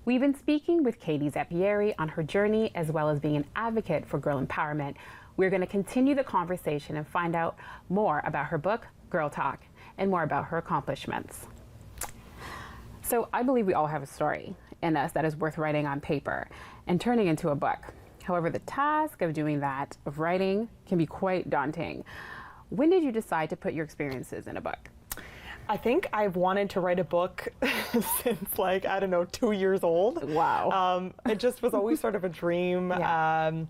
We've been speaking with Katie Zappieri on her journey as well as being an advocate for girl empowerment. We're going to continue the conversation and find out more about her book, Girl Talk, and more about her accomplishments. So I believe we all have a story in us that is worth writing on paper and turning into a book. However, the task of doing that, of writing, can be quite daunting. When did you decide to put your experiences in a book? I think I've wanted to write a book since, like, I don't know, 2 years old. Wow. It just was always sort of a dream. Yeah.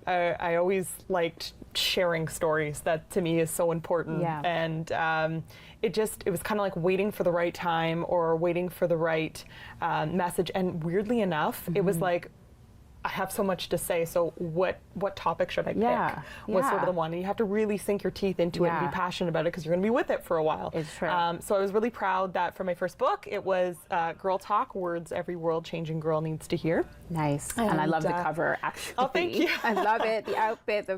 I always liked sharing stories. That to me is so important. Yeah. And it was kind of like waiting for the right time or waiting for the right message. And weirdly enough, it was like, I have so much to say, so what topic should I pick? Yeah. Was sort of Yeah. the one. And you have to really sink your teeth into it and be passionate about it because you're going to be with it for a while. It's true. So I was really proud that for my first book, it was Girl Talk, Words Every World-Changing Girl Needs to Hear. Nice. And I love the cover, actually. Oh, thank you. I love it. The outfit,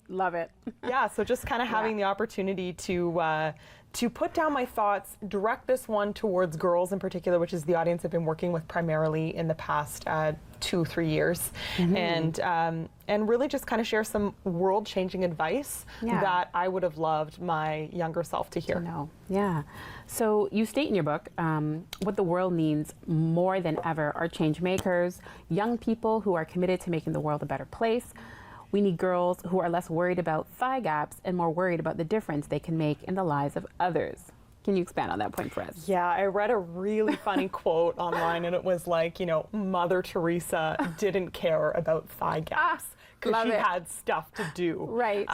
love it. Yeah, so just kind of having the opportunity to put down my thoughts, direct this one towards girls in particular, which is the audience I've been working with primarily in the past 2-3 years, and really just kind of share some world-changing advice that I would have loved my younger self to hear. No, yeah. So you state in your book, what the world needs more than ever are change makers, young people who are committed to making the world a better place. We need girls who are less worried about thigh gaps and more worried about the difference they can make in the lives of others. Can you expand on that point for us? Yeah, I read a really funny quote online, and it was like, you know, Mother Teresa didn't care about thigh gaps because she had stuff to do. Right.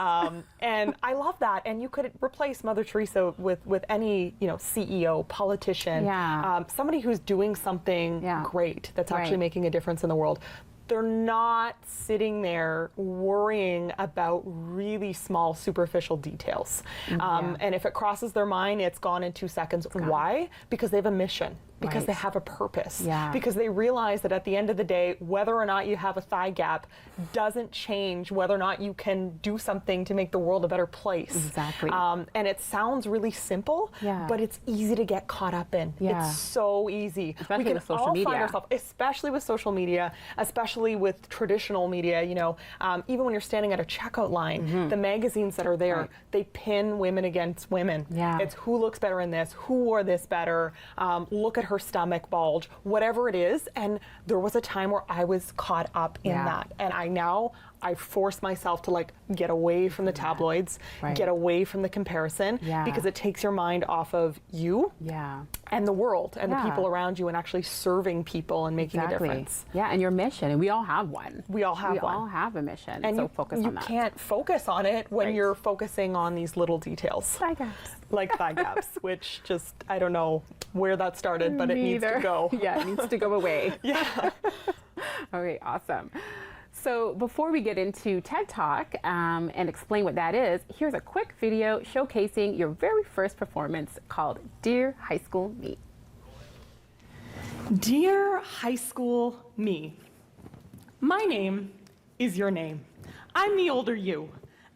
And I love that. And you could replace Mother Teresa with any, you know, CEO, politician, somebody who's doing something great that's actually making a difference in the world. They're not sitting there worrying about really small, superficial details. And if it crosses their mind, it's gone in 2 seconds. Why? Because they have a mission. Because they have a purpose. Because they realize that at the end of the day, whether or not you have a thigh gap doesn't change whether or not you can do something to make the world a better place. Exactly. And it sounds really simple, but it's easy to get caught up in. It's so easy. Especially we can with social all media. find ourselves, especially with social media, especially with traditional media, you know, even when you're standing at a checkout line, the magazines that are there, they pin women against women. It's who looks better in this, who wore this better, look at her stomach bulge, whatever it is. And there was a time where I was caught up in that. And I force myself to like get away from the tabloids, get away from the comparison, because it takes your mind off of you and the world and the people around you and actually serving people and making a difference. Yeah, and your mission, and we all have one. We all have one. We all have a mission, and so focus on that. You can't focus on it when you're focusing on these little details. Thigh gaps. Like thigh gaps, which just, I don't know where that started, but it needs to go. Yeah, it needs to go away. Okay, awesome. So before we get into TED Talk and explain what that is, here's a quick video showcasing your very first performance called Dear High School Me. Dear High School Me, my name is your name. I'm the older you,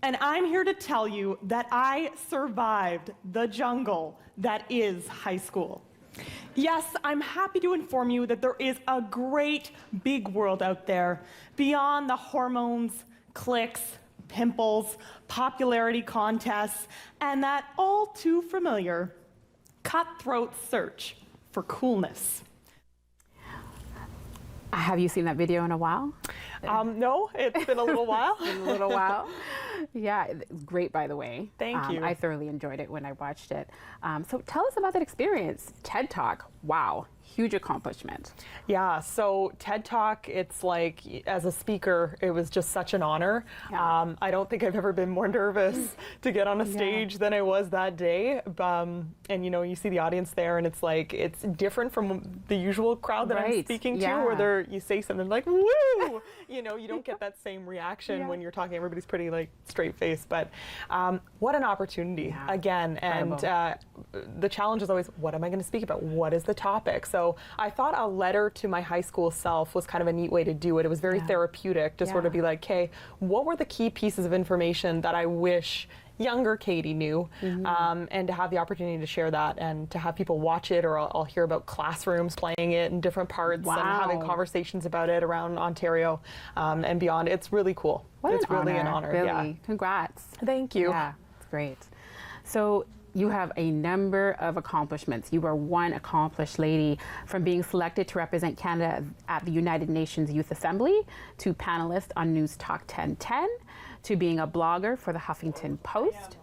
and I'm here to tell you that I survived the jungle that is high school. Yes, I'm happy to inform you that there is a great big world out there beyond the hormones, clicks, pimples, popularity contests, and that all too familiar cutthroat search for coolness. Have you seen that video in a while? No, it's been a little while. A little while. Yeah, great, by the way. Thank you. I thoroughly enjoyed it when I watched it. So tell us about that experience. TED Talk, wow, huge accomplishment. Yeah, so TED Talk, it's like, as a speaker, it was just such an honor. I don't think I've ever been more nervous to get on a stage than I was that day. And you know, you see the audience there, and it's like, it's different from the usual crowd that I'm speaking to, where you say something like, woo! You know, you don't get that same reaction when you're talking. Everybody's pretty like straight faced, but what an opportunity again. And the challenge is always, what am I going to speak about? What is the topic? So I thought a letter to my high school self was kind of a neat way to do it. It was very therapeutic to sort of be like, okay, what were the key pieces of information that I wish younger Katie knew, and to have the opportunity to share that and to have people watch it, or I'll hear about classrooms playing it in different parts and having conversations about it around Ontario and beyond. It's really cool. It's really an honor. Really. Yeah. Congrats. Thank you. Yeah, it's great. So you have a number of accomplishments. You are one accomplished lady, from being selected to represent Canada at the United Nations Youth Assembly, to panelist on News Talk 1010, to being a blogger for the Huffington Post.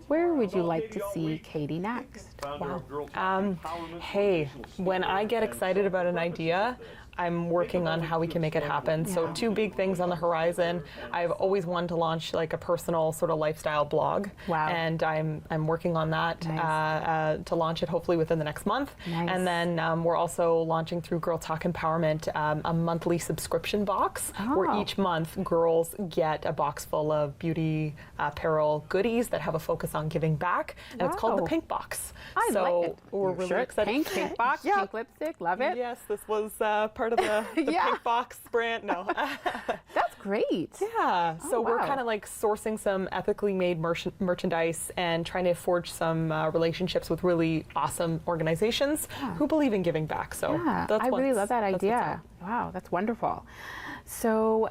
Where would you like to see Katie next? Wow. Hey, when I get excited about an idea, I'm working on how we can make it happen. So 2 big things on the horizon. I've always wanted to launch like a personal sort of lifestyle blog. Wow. And I'm working on that to launch it hopefully within the next month. Nice. And then we're also launching through Girl Talk Empowerment a monthly subscription box where each month girls get a box full of beauty apparel goodies that have a focus on giving back. And it's called the Pink Box. I like it. We're really excited. Pink box, pink lipstick, love it. Yes, this was part of the Pink Box brand. No. That's great. Yeah. So we're kind of like sourcing some ethically made merchandise and trying to forge some relationships with really awesome organizations who believe in giving back. So that's I really love that idea. Wow, that's wonderful. So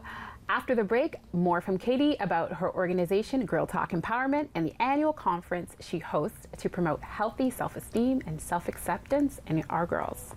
after the break, more from Katie about her organization, Girl Talk Empowerment, and the annual conference she hosts to promote healthy self-esteem and self-acceptance in our girls.